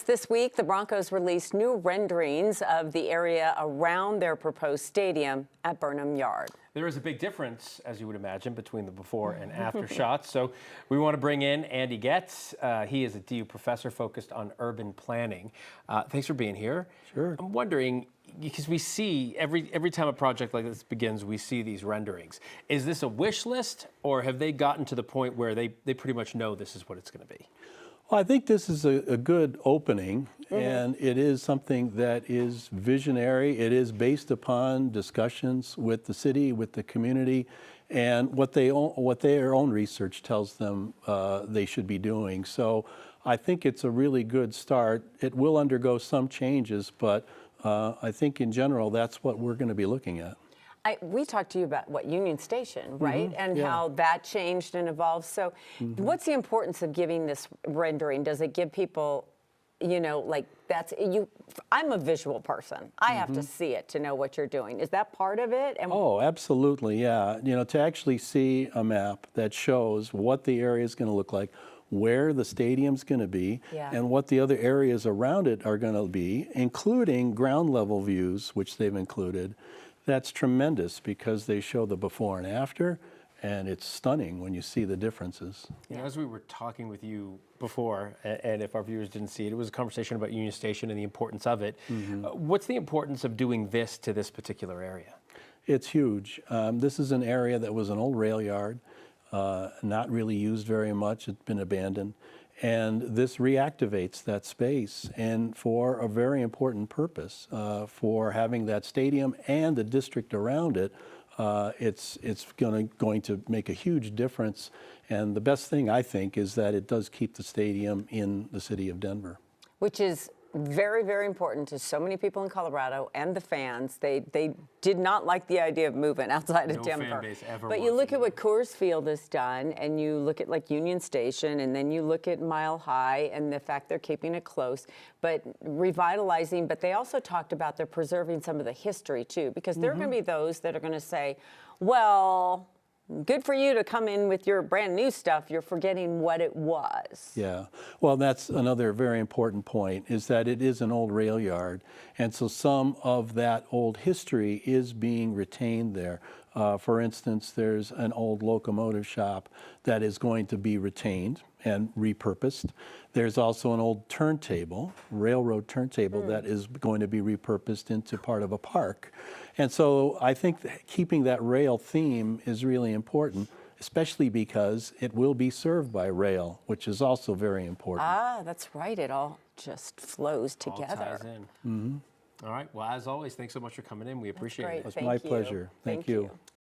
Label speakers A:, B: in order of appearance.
A: This week, the Broncos released new renderings of the area around their proposed stadium at Burnham Yard.
B: There is a big difference, as you would imagine, between the before and after shots. So we want to bring in Andy Goetz. He is a DU professor focused on urban planning. Thanks for being here.
C: Sure.
B: I'm wondering, because we see every time a project like this begins, we see these renderings. Is this a wish list, or have they gotten to the point where they pretty much know this is what it's going to be?
C: Well, I think this is a good opening, and it is something that is visionary. It is based upon discussions with the city, with the community, and what their own research tells them they should be doing. So I think it's a really good start. It will undergo some changes, but I think in general that's what we're going to be looking at.
A: We talked to you about Union Station, right? And how that changed and evolved. So what's the importance of giving this rendering? Does it give people, like I'm a visual person. I have to see it to know what you're doing. Is that part of it? And
C: oh, absolutely, yeah. To actually see a map that shows what the area is going to look like, where the stadium's going to be, and what the other areas around it are going to be, including ground level views, which they've included. That's tremendous because they show the before and after, and it's stunning when you see the differences.
B: As we were talking with you before, and if our viewers didn't see it, it was a conversation about Union Station and the importance of it. What's the importance of doing this to this particular area?
C: It's huge. This is an area that was an old rail yard, not really used very much. It's been abandoned. And this reactivates that space, and for a very important purpose, for having that stadium and the district around it. It's going to make a huge difference. And the best thing, I think, is that it does keep the stadium in the city of Denver.
A: which is very, very important to so many people in Colorado and the fans. They did not like the idea of moving outside of Denver.
B: Fan base ever
A: but you look at what Coors Field has done, and you look at like Union Station, and then you look at Mile High and the fact they're keeping it close, but revitalizing. But they also talked about they're preserving some of the history too, because there are going to be those that are going to say, well, good for you to come in with your brand new stuff. You're forgetting what it was.
C: Yeah. Well, that's another very important point, is that it is an old rail yard. And so some of that old history is being retained there. For instance, there's an old locomotive shop that is going to be retained and repurposed. There's also an old turntable, railroad turntable, that is going to be repurposed into part of a park. And so I think that keeping that rail theme is really important, especially because it will be served by rail, which is also very important.
A: Ah, that's right. It all just flows together.
B: All ties in. All right. Well, as always, thanks so much for coming in. We appreciate it.
C: It's my pleasure. Thank you.